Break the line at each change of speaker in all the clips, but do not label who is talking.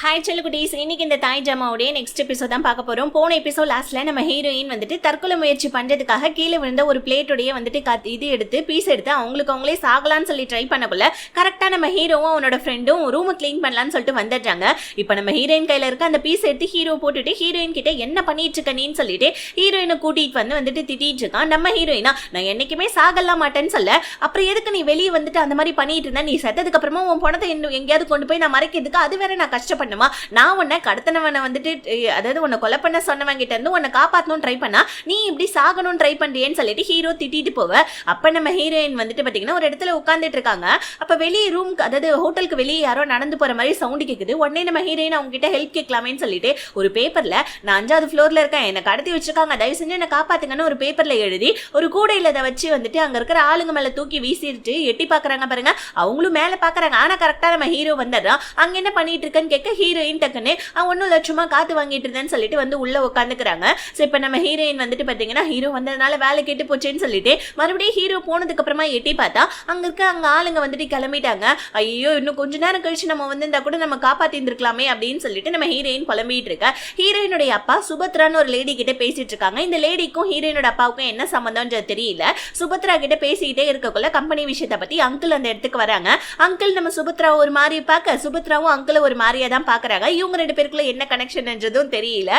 Hi செல்லுக்குட்டீஸ், இன்னைக்கு இந்த தாய் ஜாமாவுடைய நெக்ஸ்ட் எபிசோட் தான் பார்க்க போறோம். போன எபிசோட் லாஸ்ட்ல நம்ம ஹீரோயின் வந்துட்டு தற்கொலை முயற்சி பண்றதுக்காக கீழே விழுந்த ஒரு பிளேட்டுடைய வந்துட்டு இது எடுத்து பீஸ் எடுத்து அவங்களே சாகலான்னு சொல்லி ட்ரை பண்ணக்குள்ள கரெக்டா நம்ம ஹீரோவும் அவனோட ஃப்ரெண்டும் ரூம் கிளீன் பண்ணலான்னு சொல்லிட்டு வந்துடுறாங்க. இப்போ நம்ம ஹீரோயின் கையில இருக்க அந்த பீஸ் எடுத்து ஹீரோ போட்டுட்டு ஹீரோயின் கிட்ட என்ன பண்ணிட்டு இருக்கேன்னு சொல்லிட்டு ஹீரோயினை கூட்டிட்டு வந்துட்டு திட்டிட்டு இருக்கான். நம்ம ஹீரோயினா நான் என்னைக்குமே சாகலாம் மாட்டேன்னு சொல்ல, அப்புறம் எதுக்கு நீ வெளியே வந்துட்டு அந்த மாதிரி பண்ணிட்டு இருந்தா, நீ செத்ததுக்கு அப்புறமா உன் பணத்தை எங்கேயாவது கொண்டு போய் நான் மறைக்கிறதுக்கு அது வேற நான் கஷ்டப்பட்டேன். நான் உன்னை கடத்தினவனை வந்துட்டு, அதாவது உன்னை கொலை பண்ண சொன்னவங்க கிட்ட இருந்து உன்னை காப்பாற்றணும் ட்ரை பண்ணா நீ இப்படி சாகணும் ட்ரை பண்றியேன்னு சொல்லிட்டு ஹீரோ திட்டிட்டு போவ. அப்ப நம்ம ஹீரோயின் வந்துட்டு பாத்தீங்கன்னா ஒரு இடத்துல உட்காந்துட்டு இருக்காங்க. அப்ப வெளியே ரூம், அதாவது ஹோட்டலுக்கு வெளியே யாரோ நடந்து போற மாதிரி சவுண்ட் கேக்குது. உடனே நம்ம ஹீரோயின் அவங்க கிட்ட ஹெல்ப் கேட்கலாமேன்னு சொல்லிட்டு ஒரு பேப்பர்ல நான் 5வது ஃப்ளோர்ல இருக்கேன், என்னை கடத்தி வச்சிருக்காங்க, தயவு செஞ்சு என்ன காப்பாத்துங்கன்னு ஒரு பேப்பர்ல எழுதி ஒரு கூடையில அதை வச்சு வந்துட்டு அங்க இருக்கிற ஆளுங்க மேல தூக்கி வீசிட்டு எட்டி பாக்குறாங்க பாருங்க. அவங்களும் மேல பாக்குறாங்க. ஆனா கரெக்டா நம்ம ஹீரோ வந்துடுறான். அங்க என்ன பண்ணிட்டு இருக்கன்னு கேட்க ஹீரோயின் டக்குன்னு ஒன்னும் லட்சமா காத்து வாங்கிட்டு இருந்தேன்னு சொல்லிட்டு வந்து உள்ள உட்காந்துக்கிறாங்க. சோ இப்ப நம்ம ஹீரோயின் வந்துட்டு பாத்தீங்கன்னா ஹீரோ வந்ததுனால வேலை கேட்டு போச்சேன்னு சொல்லிட்டு மறுபடியும் ஹீரோ போனதுக்கு அப்புறமா எட்டி பார்த்தா அங்க ஆளுங்க வந்துட்டு கிளம்பிட்டாங்க. ஐயோ இன்னும் கொஞ்ச நேரம் கழிச்சு நம்ம வந்திருந்தா கூட நம்ம காப்பாத்தி இருந்திருக்கலாமே அப்படின்னு சொல்லிட்டு நம்ம ஹீரோயின் புலம்பிட்டு இருக்க. ஹீரோயினுடைய அப்பா சுபத்ரான்னு ஒரு லேடி கிட்ட பேசிட்டு இருக்காங்க. இந்த லேடிக்கும் ஹீரோயினோட அப்பாவுக்கும் என்ன சம்பந்தம் தெரியல. சுபத்ரா கிட்ட பேசிக்கிட்டே இருக்கக்குள்ள கம்பெனி விஷயத்தை பத்தி அங்கிள் அந்த இடத்துக்கு வராங்க. அங்கிள் நம்ம சுபத்ரா ஒரு மாதிரி பார்க்க, சுபத்ராவும் அங்கிள் ஒரு மாதிரியா தான் பாக்குறாங்க. இவங்க ரெண்டு பேருக்குள்ள என்ன கனெக்ஷன்ன்றதும் தெரியல.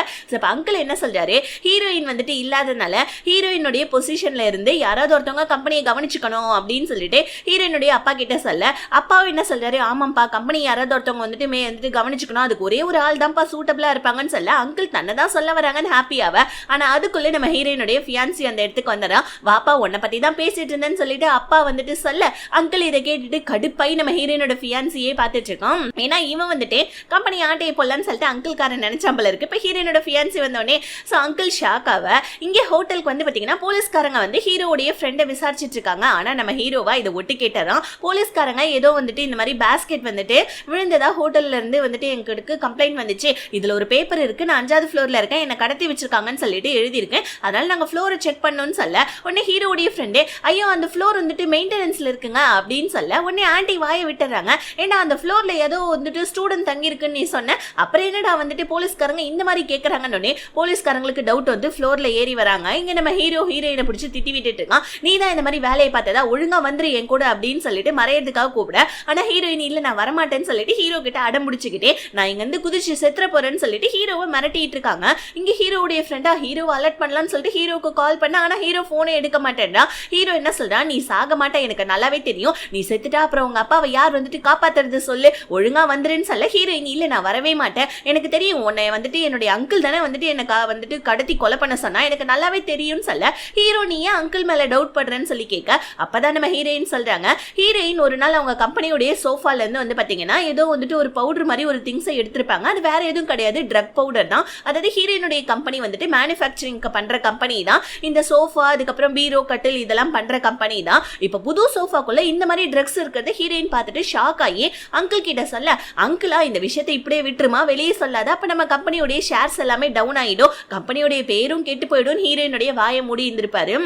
அங்கிள் என்ன சொல்றாரு, ஹீரோயின் வந்துட்டு இல்லாதனால ஹீரோயினுடைய பொசிஷன்ல இருந்து யாராவது ஒருத்தவங்க கம்பெனியை கவனிச்சுக்கணும் அப்படின்னு சொல்லிட்டு ஹீரோயினுடைய அப்பா கிட்ட சொல்ல, அப்பாவும் என்ன சொல்றாரு, ஆமாப்பா கம்பெனி யாராவது ஒருத்தவங்க வந்துட்டு கவனிச்சுக்கணும், அதுக்கு ஒரே ஒரு ஆள் தான்ப்பா சூட்டபிளா இருப்பாங்கன்னு சொல்ல அங்கிள் தன்னை தான் சொல்ல வராங்கன்னு ஹாப்பியாவ. ஆனா அதுக்குள்ள நம்ம ஹீரோயினுடைய ஃபியான்சி அந்த இடத்துக்கு வந்துடா. வாப்பா உன்னை பத்தி தான் பேசிட்டு இருந்தேன்னு சொல்லிட்டு அப்பா வந்துட்டு சொல்ல, அங்கிள் இதை கேட்டுட்டு கடுப்பாய் நம்ம ஹீரோயினோட ஃபியான்சியே பார்த்துட்டு இருக்கோம். ஏன்னா இவன் வந்துட்டு கம்பெனி ஆட்டையை போடலான்னு சொல்லிட்டு அங்கிள் காரன் நினைச்சாம்பல இருக்கு. இப்போ ஹீரோயினோட ஃபியான்சி வந்தோடனே ஸோ அங்கிள் ஷாக் ஆவ. இங்கே ஹோட்டலுக்கு வந்து பார்த்தீங்கன்னா போலீஸ்காரங்க வந்து ஹீரோடைய ஃப்ரெண்டை விசாரிச்சுட்டு இருக்காங்க. ஆனால் நம்ம ஹீரோவா இதை ஒட்டு கேட்டாராம். போலீஸ்காரங்க ஏதோ வந்துட்டு இந்த மாதிரி பேஸ்கெட் வந்துட்டு விழுந்ததா ஹோட்டல்ல இருந்து வந்துட்டு எங்களுக்கு கம்ப்ளைண்ட் வந்துச்சு, இதுல ஒரு பேப்பர் இருக்கு, நான் 5வது ஃப்ளோர்ல இருக்கேன், என்னை கடத்தி வச்சிருக்காங்கன்னு சொல்லிட்டு எழுதியிருக்கேன், அதனால நாங்கள் ஃப்ளோரை செக் பண்ணணும்னு சொல்ல உடனே ஹீரோடைய ஃப்ரெண்டு ஐயோ அந்த ஃப்ளோர் வந்துட்டு மெயின்டெனன்ஸ்ல இருக்குங்க அப்படின்னு சொல்ல உடனே ஆண்டி வாயை விட்டுறாங்க. ஏன்னா அந்த ஃப்ளோர்ல ஏதோ வந்துட்டு ஸ்டூடெண்ட் தங்கி இருக்குன்னு நீ சொன்ன, அப்புறம் என்னடா வந்துட்டு போலீஸ்காரங்க இந்த மாதிரி கேட்கறாங்கன்னு போலீஸ்காரங்களுக்கு டவுட் வந்து ஃப்ளோர்ல ஏறி வராங்க. இங்க நம்ம ஹீரோயினை பிடிச்சி திட்டி விட்டுட்டு இருக்கான். நீ தான் இந்த மாதிரி வேலையை பார்த்ததா, ஒழுங்கா வந்துரு என் கூட அப்படின்னு சொல்லிட்டு மறையறதுக்காக கூப்பிட, ஆனா ஹீரோயின் இல்ல நான் வரமாட்டேன்னு சொல்லிட்டு ஹீரோ கிட்ட அடம் முடிச்சுக்கிட்டே நான் இங்க இருந்து குதிச்சு செத்துற போறேன்னு சொல்லிட்டு ஹீரோவை மிரட்டிட்டு இருக்காங்க. இங்க ஹீரோடைய ஃப்ரெண்டா ஹீரோ அலர்ட் பண்ணலாம்னு சொல்லிட்டு ஹீரோக்கு கால் பண்ண, ஆனா ஹீரோ போனை எடுக்க மாட்டேன்டா. ஹீரோ என்ன சொல்றா, நீ சாக மாட்டே எனக்கு நல்லாவே தெரியும், நீ செத்துட்டா அப்புறம் உங்க அப்பாவை யார் வந்துட்டு காப்பாத்துறது சொல்லு, ஒழுங்கா வந்துருன்னு சொல்ல ஹீரோயின் இல்ல நான் வரவே மாட்டேன், எனக்கு தெரியும் உன்னை வந்துட்டு என்னுடைய அங்கிள் தானே வந்துட்டு எனக்கு வந்துட்டு கடத்தி கொலை பண்ண சொன்னா, எனக்கு நல்லாவே தெரியும்னு சொல்ல ஹீரோ நீ ஏன் அங்கிள் மேல டவுட் பண்றேன்னு சொல்லி கேட்க, அப்பதான் நம்ம ஹீரோயின் சொல்றாங்க, ஹீரோயின் ஒரு நாள் அவங்க கம்பெனியோடைய சோஃபால இருந்து வந்து பாத்தீங்கன்னா ஏதோ வந்துட்டு ஒரு பவுடர் மாதிரி ஒரு திங்ஸை எடுத்திருப்பாங்க. அது வேற எதுவும் கிடையாது, ட்ரக் பவுடர் தான். அதாவது ஹீரோயினுடைய கம்பெனி வந்துட்டு மேனுஃபேக்சரிங் பண்ற கம்பெனி தான் இந்த சோஃபா, அதுக்கப்புறம் பீரோ கட்டில் இதெல்லாம் பண்ற கம்பெனி தான். இப்ப புது சோஃபாக்குள்ள இந்த மாதிரி ட்ரக்ஸ் இருக்கிறது ஹீரோயின் பார்த்துட்டு ஷாக் ஆகி அங்கிள் கிட்ட சொல்ல, அங்கிளா இந்த விஷயத்தை இப்படியே விட்டுருமா, வெளியே சொல்லாத, அப்ப நம்ம கம்பெனியோடைய ஷேர்ஸ் எல்லாமே டவுன் ஆயிடும், கம்பெனியோடைய பேரும் கெட்டு போயிடும், ஹீரோயினுடைய வாயை மூடி இருந்திருப்பாரு.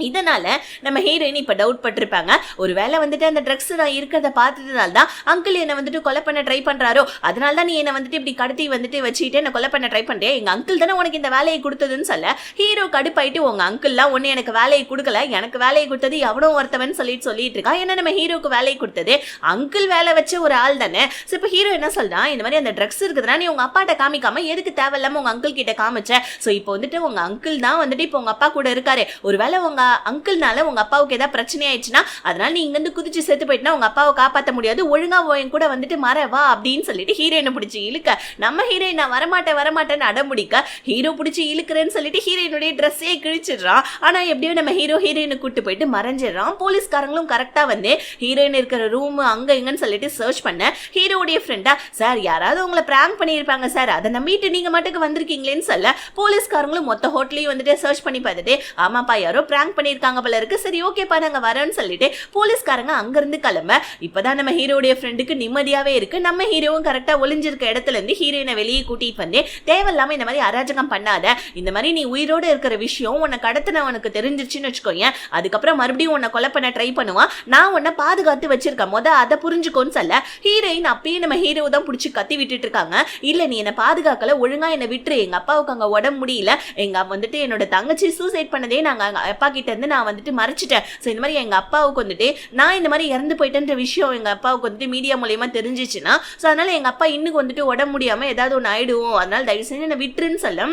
இதனால நம்ம ஹீரோயின் இப்ப டவுட் பட்டிருப்பாங்க, ஒருவேளை வந்துட்டு அந்த ட்ரக்ஸ் நான் இருக்கிறத பார்த்ததுனால தான் அங்கிள் என்ன வந்துட்டு கொலை பண்ண ட்ரை பண்றாரோ, அதனால தான் நீ என்ன வந்துட்டு இப்படி கடத்தி வந்துட்டு வச்சுட்டு என்ன கொலை பண்ண ட்ரை பண்றேன், எங்க அங்கிள் தானே உனக்கு இந்த வேலையை கொடுத்ததுன்னு சொல்ல ஹீரோ கடுப்பாயிட்டு உங்க அங்கிள்லாம் ஒன்னு எனக்கு வேலையை கொடுக்கல, எனக்கு வேலையை கொடுத்தது எவனோ ஒருத்தவன் சொல்லிட்டு இருக்கா. ஏன்னா நம்ம ஹீரோக்கு வேலையை கொடுத்தது அங்கிள் வேலை வச்ச ஒரு ஆள் தானே. ஸோ இப்போ ஹீரோ என்ன சொல்றான், இந்த மாதிரி அந்த ட்ரக்ஸ் இருக்குதுன்னா நீ உங்க அப்பாட்ட காமிக்காம எதுக்கு தேவையில்லாம உங்க அங்கிள் கிட்ட காமிச்ச, ஸோ இப்போ வந்துட்டு உங்க அங்கிள் தான் வந்துட்டு இப்போ உங்க அப்பா கூட இருக்காரு, ஒருவேளை உங்க அங்கிள்னால உங்க அப்பாவுக்கு ஏதாவது பிரச்சனை ஆயிடுச்சுன்னா அதனால நீ இங்க இருந்து குதிச்சு செத்து போயிட்டுனா உங்க அப்பாவை காப்பாற்ற முடியாது, ஒழுங்கா என் கூட வந்துட்டு மறவா அப்படின்னு சொல்லிட்டு ஹீரோயினை பிடிச்சி இழுக்க, நம்ம ஹீரோயின் நான் வரமாட்டேன்னு அடம் முடிக்க ஹீரோ பிடிச்சி இழுக்கிறேன்னு சொல்லிட்டு ஹீரோயினுடைய ட்ரெஸ்ஸே கிழிச்சிடுறான். ஆனா எப்படியோ நம்ம ஹீரோயினை கூட்டு போயிட்டு மறைஞ்சிடறான். போலீஸ்காரங்களும் கரெக்டா வந்து ஹீரோயின் இருக்கிற ரூம் அங்க இங்கன்னு சொல்லிட்டு சர்ச் பண்ண ஹீரோடைய ஃப்ரெண்டா, சார் யாராவது உங்களை பிராங்க் பண்ணியிருப்பாங்க சார், அதை நம்பிட்டு நீங்க மட்டுக்கு வந்திருக்கீங்களேன்னு சொல்ல போலீஸ்காரங்களும் மொத்த ஹோட்டலையும் வந்துட்டு சர்ச் பண்ணி பார்த்துட்டு, ஆமாப்பா யாரோ பிராங்க் பண்ணிருக்காங்க போல இருக்கு. சரி ஓகேப்பா நாங்க வரோம்னு சொல்லிட்டு போலீஸ்காரங்க அங்க இருந்து கிளம்ப இப்பதான் நம்ம ஹீரோடைய ஃப்ரெண்டுக்கு நிம்மதியாவே இருக்கு. நம்ம ஹீரோவும் கரெக்டா ஒளிஞ்சிருக்க இடத்துல இருந்து ஹீரோயினை வெளியே கூட்டிட்டு வந்து தேவையில்லாம இந்த மாதிரி அராஜகம் பண்ணாத, இந்த மாதிரி நீ உயிரோட இருக்கிற விஷயம் உன்னை கடத்தினவனுக்கு தெரிஞ்சிருச்சுன்னு வச்சுக்கோங்க, அதுக்கப்புறம் மறுபடியும் உன்னை கொலை பண்ண ட்ரை பண்ணுவான், நான் உன்னை பாதுகாத்து வச்சிருக்கேன், அதை புரிஞ்சுக்கோன்னு சொல்ல ஹீரோயின் அப்பயே நம்ம ஹீரோ தான் பிடிச்சி கத்தி விட்டுட்டு இருக்காங்க. இல்ல நீ என்ன பாதுகாக்கல, ஒழுங்கா என்ன விட்டுரு, எங்க அப்பாவுக்கு அங்க உடம்பு முடியல, எங்க வந்துட்டு என்னோட தங்கச்சி சூசைட் பண்ணதே நாங்க அப்பா கிட்ட இருந்து நான் வந்துட்டு மறைச்சிட்டேன். சோ இந்த மாதிரி எங்க அப்பாவுக்கு வந்துட்டு நான் இந்த மாதிரி இறந்து போயிட்டேன்ற விஷயம் எங்க அப்பாவுக்கு வந்துட்டு மீடியா மூலியமா தெரிஞ்சிச்சுன்னா சோ அதனால எங்க அப்பா இன்னும் வந்துட்டு உடம்பு முடியாம ஏதாவது ஒன்று ஆயிடுவோம், அதனால தயவு செஞ்சு என்ன விட்டுருன்னு சொல்ல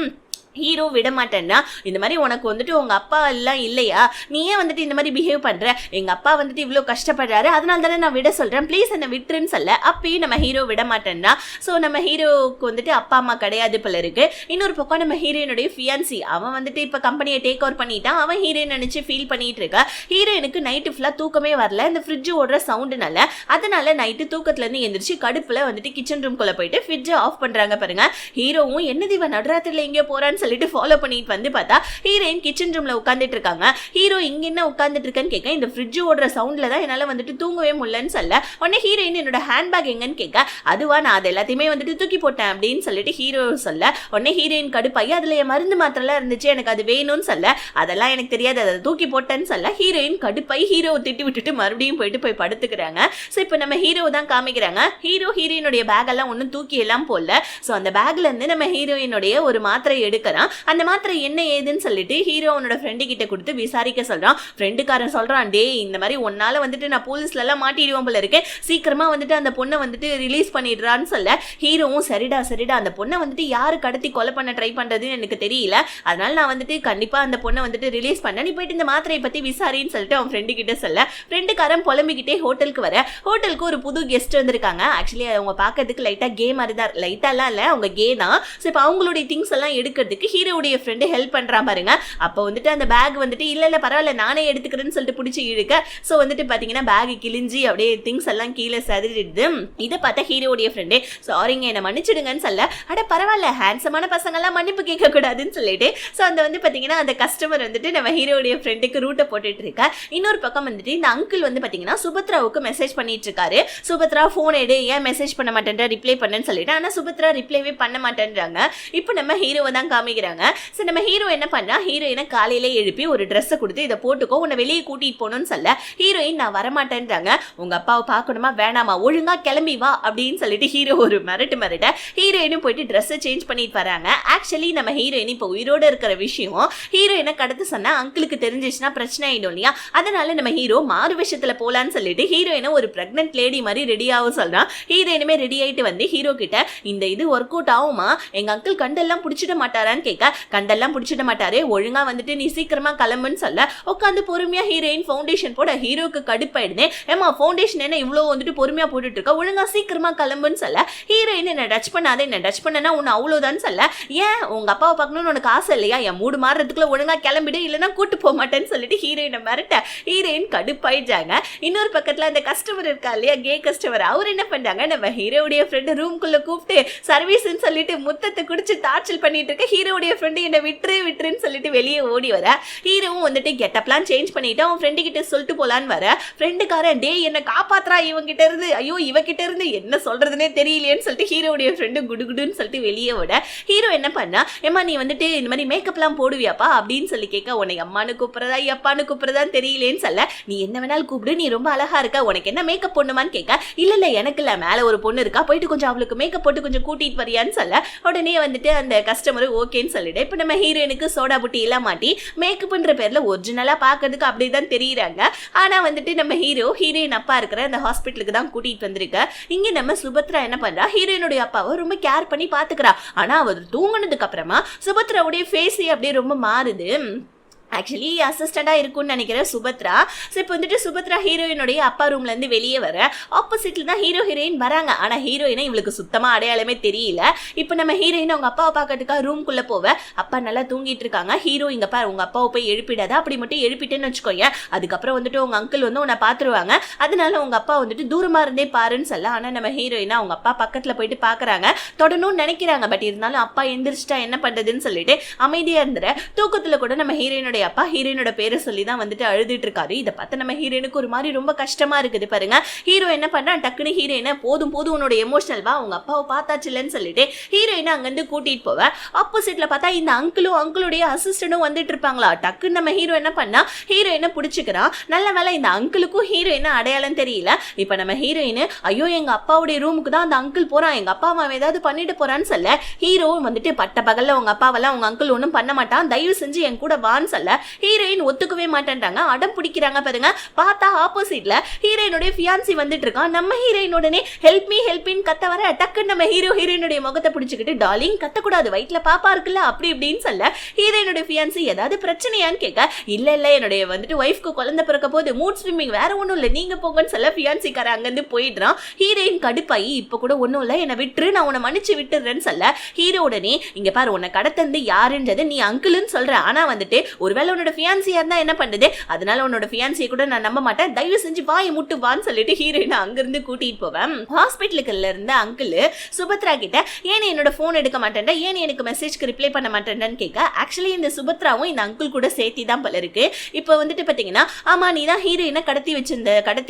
ஹீரோ விட மாட்டேன்னா இந்த மாதிரி உனக்கு வந்துட்டு உங்க அப்பா எல்லாம் இல்லையா, நீ ஏன் வந்துட்டு இந்த மாதிரி பிஹேவ் பண்ற, எங்க அப்பா வந்துட்டு இவ்வளவு கஷ்டப்படுறாரு, அதனால தானே நான் விட சொல்றேன், ப்ளீஸ் என்ன விட்டுருன்னு சொல்ல அப்பயும் நம்ம ஹீரோ விட மாட்டேன்னா. ஸோ நம்ம ஹீரோவுக்கு வந்துட்டு அப்பா அம்மா கிடையாது போல இருக்கு. இன்னொரு பக்கம் நம்ம ஹீரோயினுடைய ஃபியான்சி அவன் வந்துட்டு இப்ப கம்பெனியை டேக் ஓவர் பண்ணிட்டான், அவன் ஹீரோயின் நினைச்சு ஃபீல் பண்ணிட்டு இருக்கா. ஹீரோயினுக்கு நைட்டு ஃபுல்லா தூக்கமே வரல, இந்த ஃப்ரிட்ஜ் ஓடுற சவுண்டுனால, அதனால நைட்டு தூக்கத்துல இருந்து எந்திரிச்சு கடுப்புல வந்துட்டு கிச்சன் ரூம்குள்ள போயிட்டு ஃப்ரிட்ஜை ஆஃப் பண்றாங்க பாருங்க. ஹீரோவும் என்ன தீவா நடுராத்திரில எங்கேயோ போறான்னு சொல்லிட்டு ஃபாலோ பண்ணிட்டு வந்து பார்த்தா ஹீரோயின் கிச்சன் ரூம்ல உட்கார்ந்துட்டு இருக்காங்க. ஹீரோ இங்க என்ன உட்கார்ந்துட்டு இருக்கேன்னு கேட்க, இந்த ஃப்ரிட்ஜ் ஓடுற சவுண்ட்ல தான் என்னால வந்துட்டு தூங்கவே முடியலன்னு சொல்ல உடனே ஹீரோயின் என்னோட ஹேண்ட்பேக் எங்கன்னு கேட்க, அதுவா நான் அது எல்லாத்தையுமே வந்துட்டு தூக்கி போட்டேன் அப்படின்னு சொல்லிட்டு ஹீரோ சொல்ல உடனே ஹீரோயின் கடுப்பாயி அதுல என் மருந்து மாத்திரலாம் இருந்துச்சு எனக்கு அது வேணும்னு சொல்ல அதெல்லாம் எனக்கு தெரியாது அதை தூக்கி போட்டேன்னு சொல்ல ஹீரோயின் கடுப்பாயி ஹீரோவை திட்டி விட்டுட்டு மறுபடியும் போய் படுத்துக்கிறாங்க. ஸோ இப்போ நம்ம ஹீரோ தான் காமிக்கிறாங்க. ஹீரோயினுடைய பேக் எல்லாம் ஒன்றும் தூக்கி எல்லாம் போடல. ஸோ அந்த பேக்ல இருந்து நம்ம ஹீரோயினுடைய ஒரு மாத்திரை எடுக்கிறான். அந்த மாத்திரை என்ன ஏதுன்னு சொல்லிட்டு ஹீரோ அவனோட ஃப்ரெண்டு கிட்ட கொடுத்து விசாரிக்க சொல்றான். ஃப்ரெண்டுக்காரன் சொல்றான், டே இந்த மாதிரி ஒன்னால வந்துட்டு நான் போலீஸ்ல எல்லாம் மாட்டிடுவோம் போல இருக்கேன், சீக்கிரமா வந்துட்டு அந்த பொண்ணை வந்துட்டு ரிலீஸ் பண்ணிடுறான்னு சொல்ல ஹீரோவும் சரிடா அந்த பொண்ணை வந்துட்டு யாரு கடத்தி கொலை பண்ண ட்ரை பண்றதுன்னு எனக்கு தெரியல, அதனால நான் வந்துட்டு கண்டிப்பா அந்த பொண்ணை வந்துட்டு ரிலீஸ் பண்ண, நீ போயிட்டு இந்த மாத்திரையை பத்தி விசாரின்னு சொல்லிட்டு அவன் ஃப்ரெண்டு கிட்ட சொல்ல ஃப்ரெண்டுக்காரன் புலம்பிக்கிட்டே ஹோட்டலுக்கு வர ஹோட்டலுக்கு ஒரு புது கெஸ்ட் வந்திருக்காங்க. ஆக்சுவலி அவங்க பார்க்கறதுக்கு லைட்டா கே மாதிரி தான், லைட்டா எல்லாம் இல்ல அவங்க கே தான். ஸோ இப்போ அவங்களுடைய திங்ஸ் எல்லாம் எடுக்கிறதுக்கு ஹீரோடைய ஃப்ரெண்டு ஹெல்ப் பண்றா பாருங்க. அப்போ வந்துட்டு அந்த பேக் வந்துட்டு இல்ல பரவாயில்ல நானே எடுத்துக்கிறேன்னு சொல்லிட்டு பிடிச்சி இழுக்க ஸோ வந்துட்டு பாத்தீங்கன்னா பேக் கிழிஞ்சி அப்படியே திங்ஸ் எல்லாம் கீழே சதிரிடுது. இதை பார்த்தா ஹீரோடைய ஃப்ரெண்டு சாரிங்க என்ன மன்னிச்சிடுங்கன்னு சொல்ல அட பரவாயில்ல ஹேண்ட்ஸமான பசங்க எல்லாம் மன்னிப்பு கேட்க கூடாதுன்னு சொல்லிட்டு ஸோ அந்த வந்து பாத்தீங்கன்னா அந்த கஸ்டமர் வந்துட்டு நம்ம ஹீரோடைய ஃப்ரெண்டுக்கு ரூட்டை போட்டுட்டு இருக்கா. இன்னொரு பக்கம் வந்துட்டு இந்த அங்கிள் வந்து பாத்தீங்கன்னா சுபத்ராவுக்கு மெசேஜ் பண்ணிட்டு இருக்காரு. சுபத்ரா போன் எடு, ஏன் மெசேஜ் பண்ண மாட்டேன்ற, ரிப்ளை பண்ணேன்னு சொல்லிட்டு ஆனா சுபத்ரா ரிப்ளைவே பண்ண மாட்டேன்றாங்க. இப்போ நம்ம ஹீரோவை தான் காமிக்கிறாங்க. ஸோ நம்ம ஹீரோ என்ன பண்ணா ஹீரோயினை காலையில எழுப்பி ஒரு ட்ரெஸ்ஸை கொடுத்து இதை போட்டுக்கோ உன்னை வெளியே கூட்டிட்டு போகணும்னு சொல்ல ஹீரோயின் நான் வரமாட்டேன்றாங்க. உங்க அப்பாவை பார்க்கணுமா வேணாமா ஒழுங்கா கிளம்பி வா அப்படின்னு சொல்லிட்டு ஹீரோ ஒரு மிரட்ட ஹீரோயினும் போயிட்டு ட்ரெஸ்ஸை சேஞ்ச் பண்ணிட்டு வராங்க. ஆக்சுவலி நம்ம ஹீரோயின் இப்போ உயிரோட இருக்கிற விஷயம் ஹீரோயினை கடத்த சொன்னா அங்கிளுக்கு தெரிஞ்சிச்சுன்னா பிரச்சனை ஆயிடும் இல்லையா, அதனால நம்ம ஹீரோ மாறு விஷயத்துல போலான்னு சொல்லிட்டு ஹீரோயினை ஒரு பிரெக்னன்ட் லேடி மாதிரி ரெடி ஆகும் சொல்றான். ஹீரோயினுமே ரெடி ஆயிட்டு வந்து ஹீரோ கிட்ட இந்த இது ஒர்க் அவுட் ஆகுமா, எங்க அங்கிள் கண்டெல்லாம் பிடிச்சிட மாட்டாரான்னு கேட்க கண்டெல்லாம் பிடிச்சிட மாட்டாரு, ஒழுங்கா வந்துட்டு நீ சீக்கிரமா கிளம்புன்னு சொல்ல உட்காந்து பொறுமையா ஹீரோயின் ஃபவுண்டேஷன் போட ஹீரோக்கு கடுப்பாயிடுது. ஏமா ஃபவுண்டேஷன் என்ன இவ்வளவு வந்துட்டு பொறுமையா போட்டுட்டு இருக்க, ஒழுங்கா சீக்கிரமா கிளம்புன்னு சொல்ல ஹீரோயின் என்ன டச் பண்ணாத, என்ன டச் பண்ணனா உன்னை அவ்வளவுதான் சொல்ல, ஏன் உங்க அப்பாவை பார்க்கணும்னு உனக்கு ஆசை இல்லையா, என் மூடு மாறுறதுக்குள்ள ஒழுங்கா கிளம்பிடு இல்லைன்னா கூட்டு போக மாட்டேன்னு சொல்லிட்டு ஹீரோயினை மிரட்ட ஹீரோயின் கடுப்பாயிடுறாங்க. இன்னொரு பக்கத்துல அந்த கஸ்டமர் இருக்கா இல்லையா கே கஸ்டமர், அவர் என்ன பண்றாங்க நம்ம ஹீரோடைய ஃப்ரெண்டு ரூம்குள்ள கூப்பிட்டு சர்வீஸ்ன்னு சொல்லிட்டு முத்தத்தை குடிச்சு டார்ச்சல் பண்ணிட்டு இருக்க ஹீரோடைய ஃப்ரெண்டு என்ன விட்டுருன்னு சொல்லிட்டு வெளியே ஓடி வர ஹீரோவும் வந்துட்டு கெட்டப்லாம் சேஞ்ச் பண்ணிட்டு அவன் ஃப்ரெண்டு கிட்ட சொல்லிட்டு போலான்னு வர ஃப்ரெண்டுக்காரன் டே என்ன காப்பாத்துறா இவங்கிட்ட இருந்து, ஐயோ இவகிட்ட இருந்து என்ன சொல்றதுன்னே தெரியலையேன்னு சொல்லிட்டு ஹீரோடைய ஃப்ரெண்டு குடுகுடுன்னு சொல்லிட்டு வெளியே விட ஹீரோ என்ன பண்ணா ஏமா நீ வந்துட்டு இந்த மாதிரி மேக்கப்லாம் போடுவியாப்பா அப்படின்னு சொல்லி கேட்க உன்னை அம்மானு கூப்பிடுறதா அப்பான்னு கூப்பிடுறதான்னு தெரியலேன்னு சொல்ல நீ என்ன வேணாலும் கூப்பிடு நீ ரொம்ப அழகா இருக்க உனக்கு என்ன மேக்கப் பொண்ணுமான்னு கேட்க இல்ல எனக்கு இல்ல மேல ஒரு பொண்ணு இருக்கா போயிட்டு கொஞ்சம் அவளுக்கு மேக்கப் போட்டு கொஞ்சம் கூட்டிட்டு வரியான்னு சொல்ல உடனே வந்துட்டு அந்த கஸ்டமர் ஓகேன்னு சொல்லிட்டு இப்ப நம்ம ஹீரோயினுக்கு சோடா புட்டி எல்லாம் மாட்டி மேக்கப்ன்ற பேர்ல ஒரிஜினலா பாக்கிறதுக்கு அப்படிதான் தெரியுறாங்க. ஆனா வந்துட்டு நம்ம ஹீரோயின் அப்பா இருக்கிற அந்த ஹாஸ்பிட்டலுக்கு தான் கூட்டிட்டு வந்திருக்க. இங்க நம்ம சுபத்ரா என்ன பண்றா ஹீரோயினுடைய அப்பாவை ரொம்ப கேர் பண்ணி பாத்துக்கிறா. ஆனா அவர் தூங்குனதுக்கு அப்புறமா சுபத்ராவுடைய ஃபேஸ் அப்படியே ரொம்ப மாறுது. ஆக்சுவலி அசிஸ்டண்டா இருக்கும்னு நினைக்கிறேன் சுபத்ரா. ஸோ இப்போ வந்துட்டு சுபத்ரா ஹீரோயினுடைய அப்பா ரூம்ல இருந்து வெளியே வர ஆப்போசிட்ல தான் ஹீரோயின் வராங்க. ஆனா ஹீரோயினை இவளுக்கு சுத்தமா அடையாளமே தெரியல. இப்போ நம்ம ஹீரோயின் அவங்க அப்பாவை பார்க்கறதுக்காக ரூம்குள்ள போவ அப்பா நல்லா தூங்கிட்டு இருக்காங்க. ஹீரோ இங்க பாரு உங்க அப்பாவை போய் எழுப்பிடாத, அப்படி மட்டும் எழுப்பிட்டேன்னு வச்சுக்கோங்க அதுக்கப்புறம் வந்துட்டு உங்க அங்கிள் வந்து உன்னை பாத்துருவாங்க, அதனால உங்க அப்பா வந்துட்டு தூரமா இருந்தே பாருன்னு சொல்ல. ஆனா நம்ம ஹீரோயினா அவங்க அப்பா பக்கத்துல போயிட்டு பாக்குறாங்க, தொடணும்னு நினைக்கிறாங்க. பட் இருந்தாலும் அப்பா எந்திரிச்சிட்டா என்ன பண்றதுன்னு சொல்லிட்டு அமைதியா இருந்துற. தூக்கத்துல கூட நம்ம ஹீரோயினுடைய ஹீரோயினுடைய அப்பா ஹீரோயினோட பேரை சொல்லி தான் வந்துட்டு அழுதுட்டு இருக்காரு. இதை பார்த்து நம்ம ஹீரோயினுக்கு ஒரு மாதிரி ரொம்ப கஷ்டமா இருக்குது பாருங்க. ஹீரோ என்ன பண்றான், டக்குன்னு ஹீரோயினை போதும் போதும் உன்னோட எமோஷனல் வா, உங்க அப்பாவை பார்த்தாச்சுலன்னு சொல்லிட்டு ஹீரோயினை அங்கிருந்து கூட்டிட்டு போவ. ஆப்போசிட்ல பார்த்தா இந்த அங்கிளுடைய அசிஸ்டன்டும் வந்துட்டு இருப்பாங்களா. டக்குன்னு நம்ம ஹீரோ என்ன பண்ணா, ஹீரோயினை பிடிச்சிக்கிறான். நல்ல வேலை இந்த அங்கிளுக்கும் ஹீரோயினை அடையாளம் தெரியல. இப்ப நம்ம ஹீரோயின் ஐயோ எங்க அப்பாவுடைய ரூமுக்கு தான் அந்த அங்கிள் போறான், எங்க அப்பா அம்மா ஏதாவது பண்ணிட்டு போறான்னு சொல்ல, ஹீரோ வந்துட்டு பட்ட பகல்ல உங்க அப்பாவெல்லாம் உங்க அங்கிள் ஒன்றும் பண்ண மாட்டான், தயவு செஞ்சு என் கூட வான்னு சொல்ல ஹீரோயின் ஒத்துக்கவே மாட்டேன்றாங்க, அடம் பிடிக்கிறாங்க பாருங்க. பார்த்தா ஆப்போசிட்ல ஹீரோயினுடைய ஃபியான்சி வந்துட்டு இருக்கான். நம்ம ஹீரோயின் உடனே ஹெல்ப் மீ கத்த வர டக்குன்னு நம்ம ஹீரோயினுடைய முகத்தை பிடிச்சிக்கிட்டு டார்லிங் கத்தக்கூடாது, வயிற்றுல பாப்பா இருக்குல்ல அப்படி இப்படின்னு சொல்ல ஹீரோயினுடைய ஃபியான்சி ஏதாவது பிரச்சனையான்னு கேட்க இல்ல என்னுடைய வந்துட்டு ஒய்ஃப்க்கு குழந்தை பிறக்க போது மூட் ஸ்விம்மிங் வேற ஒன்றும் இல்லை நீங்க போங்கன்னு சொல்ல ஃபியான்சிக்கார அங்கிருந்து போயிடுறான். ஹீரோயின் கடுப்பாயி இப்ப கூட ஒன்றும் இல்லை என்னை விட்டுரு, நான் உன்னை மன்னிச்சு விட்டுறேன்னு சொல்ல ஹீரோ உடனே இங்க பாரு உன்னை கடத்தந்து யாருன்றது நீ அங்கிள்னு சொல்ற, ஆனா வந்துட்டு ஒருவேளை உன்னோட ஃபியான்சியா இருந்தா என்ன பண்ணுது, அதனால உன்னோட ஃபியான்சியை கூட நான் நம்ப மாட்டேன், தயவு செஞ்சு வாயை முட்டு வான்னு சொல்லிட்டு ஹீரோயின் அங்கிருந்து கூட்டிட்டு போவேன். ஹாஸ்பிட்டலுக்குள்ள இருந்த அங்கிள் சுபத்ரா கிட்ட ஏன் என்னோட போன் எடுக்க மாட்டேன், ஏன் எனக்கு மெசேஜ்க்கு ரிப்ளை பண்ண மாட்டேன்னு கேட்க ஆக்சுவலி இந்த சுபத்ராவும் இந்த அங்கிள் கூட சேர்த்தி தான் பல இருக்கு. இப்போ வந்துட்டு பாத்தீங்கன்னா ஆமா நீ தான் ஹீரோயினை கடத்தி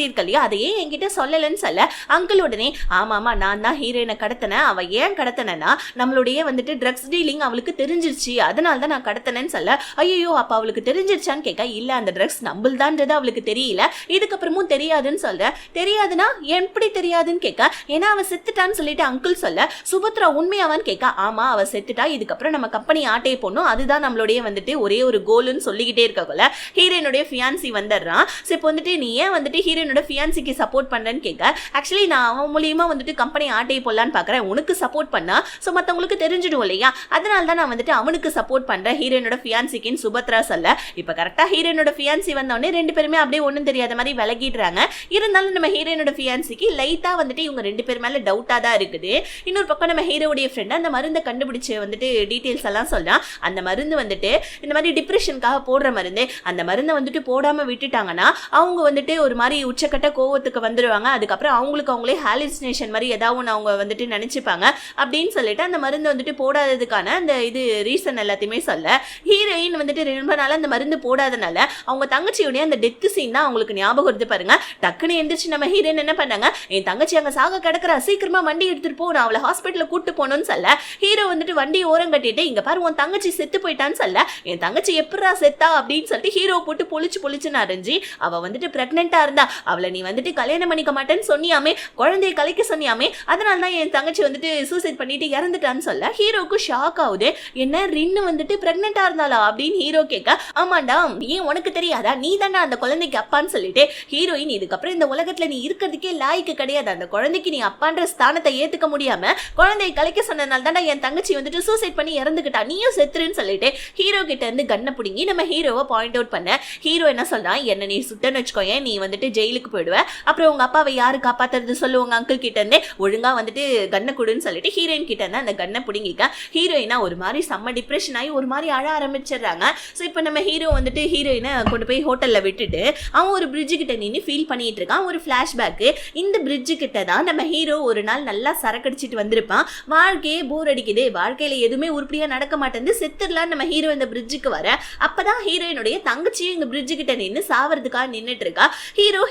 இருக்க இல்லையா, அதையே என்கிட்ட சொல்லலன்னு சொல்ல அங்கிள் உடனே ஆமாமா நான் தான் ஹீரோயினை கடத்தினேன், அவ ஏன் கடத்தினா நம்மளுடைய வந்துட்டு ட்ரக்ஸ் டீலிங் அவளுக்கு தெரிஞ்சிருச்சு அதனால தான் நான் கடத்தினேன்னு சொல்ல ஐயோ அப்ப அவளுக்கு தெரிஞ்சிருச்சான்னு கேட்க இல்ல அந்த ட்ரக்ஸ் நம்பல்தான்றது அவளுக்கு தெரியல, இதுக்கப்புறமும் தெரியாதுன்னு சொல்ற. தெரியாதுன்னா எப்படி தெரியாதுன்னு கேட்க ஏன்னா அவ செத்துட்டான்னு சொல்லிட்டு அங்கிள் சொல்ல சுபத்ரா உண்மையாவான்னு கேட்க ஆமா அவ செத்துட்டா, இதுக்கப்புறம் நம்ம கம்பெனி ஆட்டையை போடணும், அதுதான் நம்மளுடைய வந்துட்டு ஒரே ஒரு கோல்னு சொல்லிக்கிட்டே இருக்கக்குள்ள ஹீரோயினுடைய ஃபியான்சி வந்துடுறான். இப்போ வந்துட்டு நீ ஏன் வந்துட்டு ஹீரோயினோட ஃபியான்சிக்கு சப்போர்ட் பண்றேன்னு கேட்க ஆக்சுவலி நான் அவன் மூலியமா வந்துட்டு கம்பெனி ஆட்டையை போடலான்னு பாக்குறேன், உனக்கு சப்போர்ட் பண்ணா ஸோ மற்றவங்களுக்கு தெரிஞ்சிடும் இல்லையா, அதனால தான் நான் வந்துட்டு அவனுக்கு சப்போர்ட் பண்றேன் ஹீரோயினோட ஃபியான்சிக்குன்னு சுபத்ரா சொல்ல இப்போ கரெக்டா ஹீரோயினோட ஃபியான்சி வந்தோடனே ரெண்டு பேருமே அப்படியே ஒன்றும் தெரியாத மாதிரி விலகிடுறாங்க. இருந்தாலும் நம்ம ஹீரோயினோட ஃபியான்சிக்கு லைட்டா வந்துட்டு இவங்க ரெண்டு பேர் மேல டவுட்டா தான் இருக்குது. இன்னொரு பக்கம் நம்ம ஹீரோவுடைய ஃப்ரெண்ட் அந்த மருந்தை கண்டுபிடிச்சு வந்துட்டு டீட்டெயில்ஸ் எல்லாம் சொல்றான். அந்த மருந்து வந்துட்டு இந்த மாதிரி டிப்ரெஷனுக்காக போடுற மருந்து, அந்த மருந்தை வந்துட்டு போடாம விட்டுட்டாங்கன்னா அவங்க வந்துட்டு ஒரு மாதிரி உச்சக்கட்ட கோவத்துக்கு வந்துடுவாங்க, அதுக்கப்புறம் அவங்களே ஹாலுசினேஷன் மாதிரி ஏதாவது ஒன்று அவங்க வந்துட்டு நினைச்சுப்பாங்க அப்படின்னு சொல்லிட்டு அந்த மருந்து வந்துட்டு போடாததுக்கான அந்த இது ரீசன் எல்லாத்தையுமே சொல்ல ஹீரோயின் வந்துட்டு ரொம்ப நாள் அந்த மருந்து போடாதனால அவங்க தங்கச்சியுடைய அந்த டெத் சீன் தான் அவங்களுக்கு ஞாபகம் வருது பாருங்க. டக்குன்னு எந்திரிச்சு நம்ம ஹீரோயின் என்ன பண்ணாங்க, என் தங்கச்சி அங்க சாக கிடக்குறா, சீக்கிரமா வண்டி எடுத்துட்டு போ, நான் அவளை ஹாஸ்பிட்டல கூட்டு போகணும்னு சொல்ல ஹீரோ வந்துட்டு வண்டி ஓரம் கட்டிட்டு இங்க பாரு உன் தங்கச்சி செத்து போயிட்டான்னு சொல்ல என் தங்கச்சி எப்படா செத்தா அப்படின்னு சொல்லிட்டு ஹீரோ போட்டு பொழிச்சுன்னு அரைஞ்சி அவ வந்துட்டு பிரெக்னெண்டா இருந்தா, அவளை நீ வந்துட்டு கல்யாணம் பண்ணிக்க மாட்டேன்னு சொன்னியாமே, குழந்தைய கலைக்க சொன்னியாமே, அதனால தான் என் தங்கச்சி வந்துட்டு சூசைட் பண்ணிட்டு இறந்துட்டான்னு சொல்ல ஹீரோக்கு ஷாக் ஆகுது. என்ன ரின்னு வந்துட்டு பிரெக்னெண்டா இருந்தாளா அப்படின்னு ஹீரோ கேட்க ஆமாண்டா ஏன் உனக்கு தெரியாதா, நீ தானே அந்த குழந்தைக்கு அப்பான்னு சொல்லிட்டு ஹீரோயின் இதுக்கப்புறம் இந்த உலகத்துல நீ இருக்கிறதுக்கே லாய்க்கு கிடையாது, அந்த குழந்தைக்கு நீ அப்பான்ற ஸ்தானத்தை ஏத்துக்க முடியாம குழந்தையை கலைக்க சொன்னதுனால தான் என் தங்கச்சி வந்துட்டு சூசைட் பண்ணி இறந்துக்கிட்டா, நீயும் செத்துருன்னு சொல்லிட்டு ஹீரோ கிட்ட இருந்து கண்ணை பிடுங்கி நம்ம ஹீரோவை பாயிண்ட் அவுட் பண்ண ஹீரோ என்ன சொல்றான், என்ன நீ சுட்டன்னு வச்சுக்கோங்க நீ வந்துட்டு ஜெயிலுக்கு போயிடுவ, அப்புறம் உங்க அப்பாவை யாரு காப்பாத்துறது சொல்லு, உங்க அங்கிள் கிட்ட இருந்தே ஒழுங்கா வந்துட்டு கண்ணை கொடுன்னு சொல்லிட்டு ஹீரோயின் கிட்ட இருந்து அந்த கண்ணை பிடுங்கிக்க ஹீரோயினா ஒரு மாதிரி செம்ம டிப்ரெஷன் ஆகி ஒரு மாதிரி அழ ஆரம்பிச்சிடுறாங்க. ஸோ இப்போ நம்ம ஹீரோ வந்துட்டு ஹீரோயினை கொண்டு போய் ஹோட்டல்ல விட்டுட்டு அவன் ஒரு பிரிட்ஜு கிட்ட நின்று ஃபீல் பண்ணிட்டு இருக்கான். ஒரு ஃபிளாஷ்பேக்கு, இந்த பிரிட்ஜு கிட்ட தான் நம்ம ஹீரோ ஒரு நாள் நல்லா சரக்கடிச்சிட்டு வந்திருப்பான், வாழ்க்கையே போர் அடிக்குது, வாழ்க்கையில எதுவுமே உருப்படியா நடக்க மாட்டேங்குது, செத்துடலாம் நம்ம ஹீரோ இந்த பிரிட்ஜுக்கு வர அப்பதான் ஹீரோயினுடைய தங்கச்சியும் இந்த பிரிட்ஜு கிட்ட நின்று சாவறதுக்காக நின்றுட்டு இருக்கா.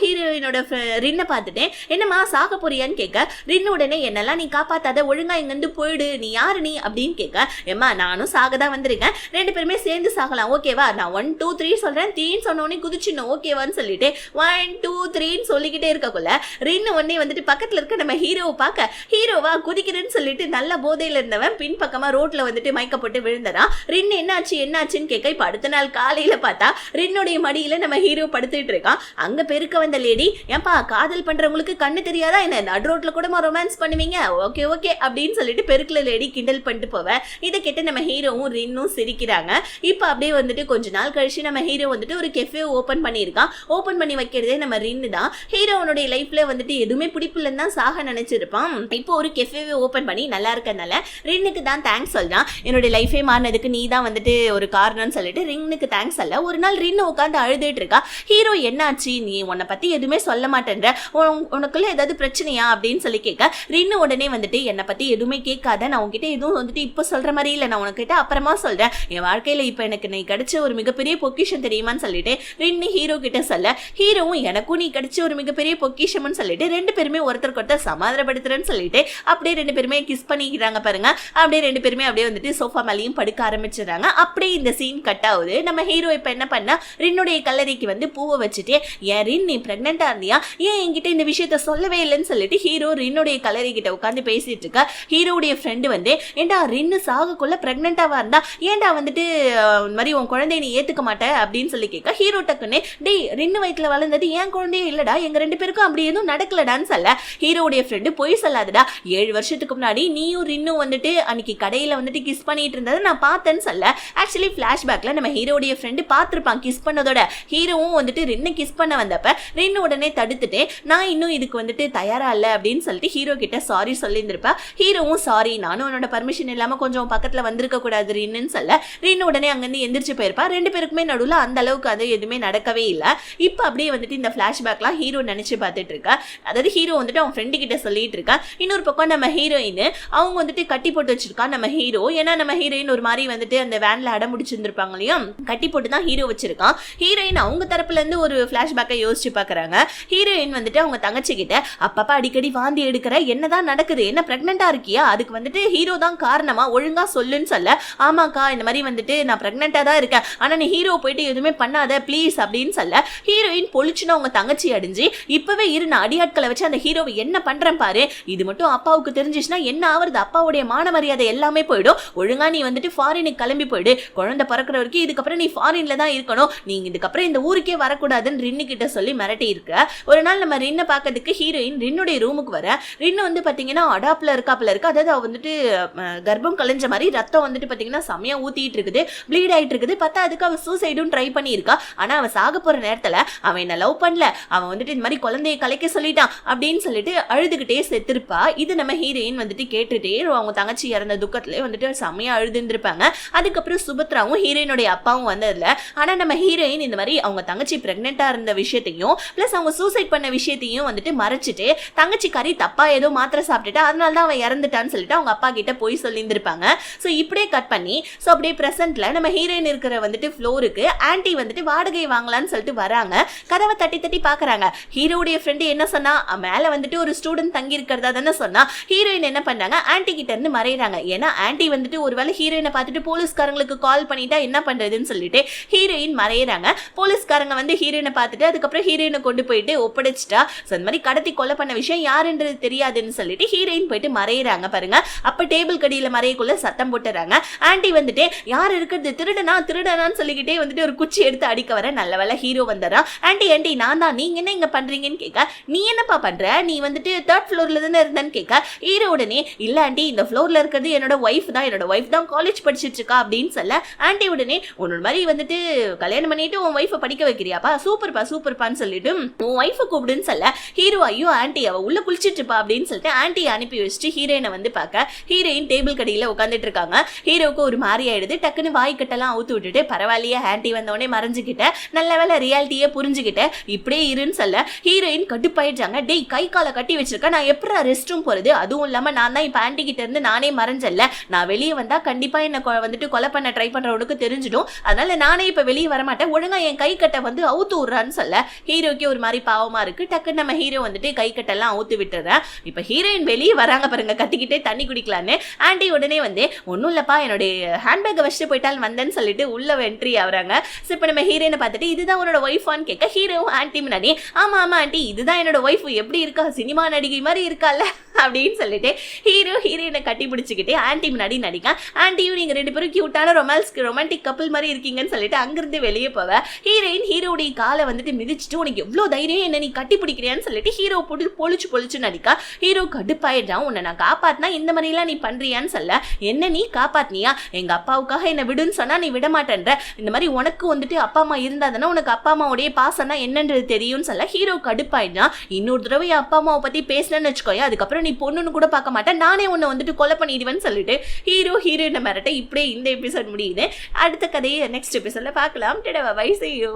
ஹீரோயினோட ரின்னை பார்த்துட்டேன் என்னம்மா சாக போறியான்னு கேட்க ரின்னு உடனே என்னெல்லாம் நீ காப்பாத்தாத ஒழுங்கா இங்கிருந்து போயிடு, நீ யாரு நீ அப்படின்னு கேட்க ஏமா நானும் சாக தான் வந்திருக்கேன், ரெண்டு பேருமே சேர்ந்து சாகலாம் ஓகேவா, நான் 1 2 3 சொல்றேன், 3 சொன்னோடனே குதிச்சிடணும் ஓகேவான்னு சொல்லிட்டு 1 2 3 சொல்லிக்கிட்டே இருக்கக்குள்ள ரின்னு உடனே வந்துட்டு பக்கத்துல இருக்க நம்ம ஹீரோவை பார்க்க ஹீரோவா குதிக்கிறேன்னு சொல்லிட்டு நல்ல போதையில இருந்தவன் பின்பக்கமா ரோட்ல வந்துட்டு மயக்கப்பட்டு விழுந்தறான். ரின்னு என்னாச்சுன்னு கேட்க இப்ப அடுத்த நாள் காலையில பார்த்தா ரின்னுடைய மடியில நம்ம ஹீரோ படுத்துட்டு இருக்கான். அங்க பெருக்க வந்த லேடி ஏன்பா காதல் பண்றவங்களுக்கு கண்ணு தெரியாதா என்ன, நடு ரோட்ல கூட ரொமான்ஸ் பண்ணுவீங்க, ஓகே ஓகே அப்படின்னு சொல்லிட்டு பெருக்கல லேடி கிண்டல் பண்ணிட்டு போவேன். இதை கேட்டு நம்ம ஹீரோவும் ரின்னும் சிரிக்கிறாங்க. இப்ப அப்படியே வந்துட்டு கொஞ்ச நாள் கழிச்சு நம்ம ஹீரோ வந்துட்டு ஒரு கெஃபே ஓபன் பண்ணியிருக்கான். ஓபன் பண்ணி வைக்கிறதே நம்ம ரின்னு தான். ஹீரோனுடைய லைஃப்ல வந்துட்டு எதுவுமே பிடிப்பில்லைன்னு தான் சாக நினைச்சிருப்பான். இப்போ ஒரு கெஃபேவை ஓபன் பண்ணி நல்லா இருக்கனால ரின்னுக்கு தான் தேங்க்ஸ் சொல்றான். என்னுடைய லைஃபே மாறினதுக்கு நீ தான் வந்துட்டு ஒரு காரணம்னு சொல்லிட்டு ரின்னுக்கு தேங்க்ஸ் சொல்ல ஒரு நாள் ரின்னு உட்காந்து அழுதுட்டு இருக்கா. ஹீரோ என்னாச்சு, நீ உன்னை பத்தி எதுவுமே சொல்ல மாட்டேன்ற, உனக்குள்ள ஏதாவது பிரச்சனையா அப்படின்னு சொல்லி கேட்க ரின்னு உடனே வந்துட்டு என்னை பத்தி எதுவுமே கேட்காத, நான் உன்கிட்ட எதுவும் வந்துட்டு இப்போ சொல்ற மாதிரி இல்லை, நான் உனக்கிட்ட அப்புறமா சொல்றேன், என் வாழ்க்கையில இப்ப எனக்கு நீ கிடைச்ச கிடைச்ச ஒரு மிகப்பெரிய பொக்கிஷம் தெரியுமான்னு சொல்லிட்டு ரின்னு ஹீரோ கிட்ட சொல்ல, ஹீரோவும் எனக்கும் நீ கிடைச்ச ஒரு மிகப்பெரிய பொக்கிஷம்னு சொல்லிட்டு ரெண்டு பேருமே ஒருத்தருக்கு ஒருத்தர் சமாதானப்படுத்துறேன்னு சொல்லிட்டு அப்படியே ரெண்டு பேருமே கிஸ் பண்ணிக்கிறாங்க பாருங்க. அப்படியே ரெண்டு பேருமே அப்படியே வந்துட்டு சோஃபா மேலேயும் படுக்க ஆரம்பிச்சிடறாங்க. அப்படியே இந்த சீன் கட் ஆகுது. நம்ம ஹீரோ இப்ப என்ன பண்ணா, ரின்னுடைய கல்லறைக்கு வந்து பூவை வச்சுட்டு, ஏன் ரின் நீ பிரெக்னெண்டா இருந்தியா, ஏன் என்கிட்ட இந்த விஷயத்த சொல்லவே இல்லைன்னு சொல்லிட்டு ஹீரோ ரின்னுடைய கல்லறை கிட்ட உட்காந்து பேசிட்டு இருக்க. ஹீரோடைய ஃப்ரெண்டு வந்து, ஏண்டா ரின்னு சாகக்குள்ள பிரெக்னெண்டாவா இருந்தா ஏண்டா வந்துட்டு இந்த மாதிரி உன் குழந்தைய நீ ஏத்துக்க மாட்ட அப்படின்னு சொல்லி கேட்க, ஹீரோ டக்குன்னு டேய் ரின்னு வயிற்றுல வளர்ந்தது ஏன் குழந்தையே இல்லடா, எங்க ரெண்டு பேருக்கும் அப்படி எதுவும் நடக்கலடான்னு சொல்ல, ஹீரோடைய ஃப்ரெண்டு போய் சொல்லாதடா, 7 வருஷத்துக்கு முன்னாடி நீயும் ரின்னும் வந்துட்டு அன்னைக்கு கடையில வந்துட்டு கிஸ் பண்ணிட்டு இருந்ததை நான் பார்த்தேன்னு சொல்ல, ஆக்சுவலி பிளாஷ்பேக்ல நம்ம ஹீரோடைய ஃப்ரெண்டு பார்த்திருப்பான் கிஸ் பண்ணதோட. ஹீரோவும் வந்துட்டு ரின்னு கிஸ் பண்ண வந்தப்ப ரின்னு உடனே தடுத்துட்டு நான் இன்னும் இதுக்கு வந்துட்டு தயாரா இல்ல அப்படின்னு சொல்லிட்டு ஹீரோ கிட்ட சாரி சொல்லியிருந்திருப்பா. ஹீரோவும் சாரி, நானும் உன்னோட பர்மிஷன் இல்லாம கொஞ்சம் பக்கத்துல வந்திருக்க கூடாது ரின்னு சொல்ல, ரின்னு உடனே அங்கிருந்து எந்திரிச்சு போயிருப்பா. ரெண்டு பேருக்குமே நடுவில் அந்த அளவுக்கு அது எதுவுமே நடக்கவே இல்லை. இப்ப அப்படியே வந்துட்டு இந்த பிளாஷ்பேக்லாம் ஹீரோ நினைச்சு பார்த்துட்டு இருக்கா. அதாவது ஹீரோ வந்துட்டு அவன் ஃப்ரெண்டு கிட்ட சொல்லிட்டு இருக்கா. இன்னொரு பக்கம் நம்ம ஹீரோயின் அவங்க வந்துட்டு கட்டி போட்டு வச்சிருக்கா நம்ம ஹீரோ. ஏன்னா நம்ம ஹீரோயின் ஒரு மாதிரி வந்துட்டு அந்த வேன்ல அடம் முடிச்சிருந்திருப்பாங்க இல்லையா, கட்டி போட்டு தான் ஹீரோ வச்சிருக்கான். ஹீரோயின் அவங்க தரப்புல இருந்து ஒரு பிளாஷ்பேக்கை யோசிச்சு பாக்குறாங்க. ஹீரோயின் வந்துட்டு அவங்க தங்கச்சி கிட்ட அப்பப்பா அடிக்கடி வாந்தி எடுக்கிற, என்னதான் நடக்குது, என்ன பிரெக்னெண்டா இருக்கியா, அதுக்கு வந்துட்டு ஹீரோ தான் காரணமா, ஒழுங்கா சொல்லுன்னு சொல்ல, ஆமாக்கா இந்த மாதிரி வந்துட்டு நான் பிரெக்னெண்டா தான் இருக்கேன், ஆனா நீ ஹீரோ போயிட்டு எதுவுமே பண்ணாத ப்ளீஸ் அப்படின்னு சொல்ல, ஹீரோயின் பொழிச்சுன்னு அவங்க தங்கச்சி அடிஞ்சு இப்பவே இரு நான் அடியாட்களை வச்சு அந்த ஹீரோவை என்ன பண்றேன் பாரு, இது மட்டும் அப்பாவுக்கு தெரிஞ்சிச்சுன்னா என்ன ஆவறது, அப்பாவுடைய மான மரியாதை எல்லாமே போயிடும், ஒழுங்கா நீ வந்துட்டு ஃபாரினுக்கு கிளம்பி போயிடு, குழந்தை பிறக்கிற வரைக்கும் இதுக்கப்புறம் நீ ஃபாரின்ல தான் இருக்கணும், நீங்க இதுக்கப்புறம் இந்த ஊருக்கே வரக்கூடாதுன்னு ரின்னு கிட்ட சொல்லி மிரட்டி இருக்க. ஒரு நாள் நம்ம ரின்னை பார்க்கறதுக்கு ஹீரோயின் ரின்னுடைய ரூமுக்கு வர, ரின்னு வந்து பாத்தீங்கன்னா அடாப்ல இருக்காப்ல இருக்கு. அதாவது அவ வந்துட்டு கர்ப்பம் கலைஞ்ச மாதிரி ரத்தம் வந்துட்டு பாத்தீங்கன்னா செம்மையா ஊத்திட்டு இருக்குது, ப்ளீட் ஆயிட்டு இருக்குது. பார்த்தா அதுக்கு அவ சூசைடும் ட்ரை பண்ணியிருக்கா. ஆனா அவ சாக போற நேரத்துல அவன் என்ன லவ் பண்ணல, அவன் வந்துட்டு இந்த மாதிரி குழந்தைய கலைக்க சொல்லிட்டான் அப்படின்னு சொல்லிட்டு அழுதுகிட்டே செத்துருப்பா. இது நம்ம ஹீரோயின் வந்துட்டு கேட்டுட்டே அவங்க தங்கச்சி இறந்த துக்கத்திலே வந்துட்டு செம்மையா அழுதுருப்பாங்க. அதுக்கப்புறம் சுபத்ராவும் ஹீரோயினுடைய அப்பாவும் வந்ததுல, ஆனா நம்ம ஹீரோயின் இந்த மாதிரி அவங்க தங்கச்சி பிரெக்னெண்டா இருந்த விஷயத்தையும் பிளஸ் அவங்க சூசைட் பண்ண விஷயத்தையும் வந்துட்டு மறைச்சிட்டு தங்கச்சி கறி தப்பா ஏதோ மாத்திரை சாப்பிட்டுட்டு அதனால தான் அவன் இறந்துட்டான்னு சொல்லிட்டு அவங்க அப்பா கிட்ட போய் சொல்லியிருந்திருப்பாங்க. ஸோ இப்படியே கட் பண்ணி ஸோ அப்படியே பிரசன்ட்ல நம்ம ஹீரோயின் இருக்கிற வந்துட்டு ஃப்ளோருக்கு ஆன்டி வந்துட்டு வாடகை வாங்கலான்னு சொல்லிட்டு வராங்க. கதவை தட்டி தட்டி பாக்குறாங்க. ஹீரோடைய ஃப்ரெண்டு என்ன சொன்னா, மேல வந்துட்டு ஒரு ஸ்டூடெண்ட் தங்கி இருக்கிறதா தானே சொன்னா. ஹீரோயின் என்ன பண்ணாங்க, ஆன்டி கிட்ட இருந்து மறைறாங்க. ஏன்னா ஆன்டி வந்துட்டு ஒருவேளை ஹீரோயினை பார்த்துட்டு போலீஸ்காரங்களுக்கு கால் பண்ணிட்டா என்ன பண்றதுன்னு சொல்லிட்டு ஹீரோயின் மறைறாங்க. போலீஸ்காரங்க வந்து ஹீரோயினை பார்த்துட்டு அதுக்கப்புறம் ஹீரோயினை கொண்டு போயிட்டு ஒப்படைச்சிட்டா. ஸோ இந்த மாதிரி கடத்தி கொலை பண்ண விஷயம் யாருன்றது தெரியாதுன்னு சொல்லிட்டு ஹீரோயின் போயிட்டு மறைறாங்க பாருங்க. அப்ப டேபிள் கடியில மறையக்குள்ள சத்தம் போட்டுறாங்க. ஆன்டி வந்துட்டு யார் இருக்கிறது, திருடனா திருடனான்னு சொல்லிக்கிட்டே வந்துட்டு ஒரு குச்சி எடுத்து அடிக்க வர. நல்ல வேலை ஹீரோ வந்துடுறான். ஆன்டி ஆன்டி நான் தான், நீங்க என்ன இங்க பண்றீங்கன்னு கேட்க, நீ என்னப்பா பண்ற, நீ வந்துட்டு 3rd ஃப்ளோர்ல தானே இருந்தேன்னு கேட்க, ஹீரோ உடனே இல்ல ஆன்டி இந்த ஃப்ளோர்ல இருக்கிறது என்னோட ஒய்ஃப் தான் காலேஜ் படிச்சிட்டு இருக்கா அப்படின்னு சொல்ல, ஆன்டி உடனே உன்னோட மாதிரி வந்துட்டு கல்யாணம் பண்ணிட்டு உன் ஒய்ஃபை படிக்க வைக்கிறியாப்பா, சூப்பர்பான்னு சொல்லிட்டு உன் ஒய்ஃபை கூப்பிடுன்னு சொல்ல, ஹீரோ ஐயோ ஆன்டி அவ உள்ள குளிச்சிட்டு இருப்பா அப்படின்னு சொல்லிட்டு ஆன்டி அனுப்பி வச்சுட்டு ஹீரோயினை வந்து பார்க்க, ஹீரோயின் டேபிள் கடியில உட்காந்துட்டு இருக்காங்க. ஹீரோக்கு ஒரு மாதிரி ஆயிடுது. டக்குன்னு வாய்க்கட்டெல்லாம் அவுத்து விட்டுட்டு பரவாயில்லையே ஆன்டி வந்தோடனே மறைஞ்சுக்கிட்ட, நல்ல வேலை ரியாலிட்டியே புரிஞ்சுக்கிட்ட, இப்படியே இருன்னு சொல்ல ஹீரோயின் கட்டுப்பாயிடுறாங்க. டேய் கை காலை கட்டி வச்சிருக்கேன், நான் எப்படா ரெஸ்ட் ரூம் போறது, அதுவும் இல்லாம நான் தான் இப்ப ஆன்டி கிட்ட இருந்து நானே மறைஞ்சல்ல, நான் வெளியே வந்தா கண்டிப்பா என்ன வந்துட்டு கொலை பண்ண ட்ரை பண்றவனுக்கு தெரிஞ்சிடும், அதனால நானே இப்ப வெளியே வரமாட்டேன், ஒழுங்கா என் கை கட்டை வந்து அவுத்து விடுறான்னு சொல்ல ஹீரோக்கே ஒரு மாதிரி பாவமா இருக்கு. டக்குன்னு நம்ம ஹீரோ வந்துட்டு கை கட்டெல்லாம் அவுத்து விட்டுறேன். இப்ப ஹீரோயின் வெளியே வராங்க பாருங்க, கத்திக்கிட்டே தண்ணி குடிக்கலான்னு. ஆன்டி உடனே வந்து ஒன்னும் இல்லப்பா என்னுடைய ஹேண்ட்பேக்கை வச்சுட்டு போயிட்டால் வந்தேன்னு சொல்லிட்டு உள்ள என்ட்ரி ஆகுறாங்க. ஸோ இப்போ நம்ம ஹீரோயினை பார்த்துட்டு இதுதான் உன்னோட ஒய்ஃபான்னு கேட்க, ஹீரோவும் ஆன்டி முன்னாடி ஆமா ஆன்டி இதுதான் என்னோட ஒய்ஃப், எப்படி இருக்கா சினிமா நடிகை மாதிரி இருக்கால அப்படின்னு சொல்லிட்டு ஹீரோ ஹீரோயினை கட்டி பிடிச்சிக்கிட்டே ஆன்டி முன்னாடி நடிக்க, ஆன்டியும் நீங்க ரெண்டு பேரும் கியூட்டான ரொமான்டிக் கப்பல் மாதிரி இருக்கீங்கன்னு சொல்லிட்டு அங்கிருந்து வெளியே போவ. ஹீரோயின் ஹீரோடைய காலை வந்துட்டு மிதிச்சுட்டு உனக்கு எவ்வளவு தைரியம் என்ன நீ கட்டி பிடிக்கிறியான்னு சொல்லிட்டு ஹீரோ பொழிச்சு நடிக்க, ஹீரோ கடுப்பாயிடுறான். உன்னை நான் காப்பாத்தினா இந்த மாதிரி எல்லாம் நீ பண்றியான்னு சொல்ல, என்ன நீ காப்பாத்தினியா, எங்க அப்பாவுக்காக என்ன விடுன்னு சொன்னா நீ விட மாட்டேன்ற, இந்த மாதிரி உனக்கு வந்துட்டு அப்பா அம்மா இருந்தாதானே உனக்கு அப்பா அம்மாவுடைய பாசம்னா என்னன்றது தெரியும்னு சொல்ல ஹீரோ கடுப்பாயிடுறான். இன்னொரு தடவை அப்பா அம்மாவை பத்தி பேசலன்னு வச்சுக்கோயா, அதுக்கப்புறம் நீ பொண்ணுன்னு கூட பார்க்க மாட்டேன், நானே உன்னை வந்துட்டு கொலை பண்ணிடுவேன்னு சொல்லிட்டு ஹீரோயினை மிரட்ட இப்படியே இந்த எபிசோட் முடியுது. அடுத்த கதையை நெக்ஸ்ட் எபிசோட்ல பார்க்கலாம். Bye see you.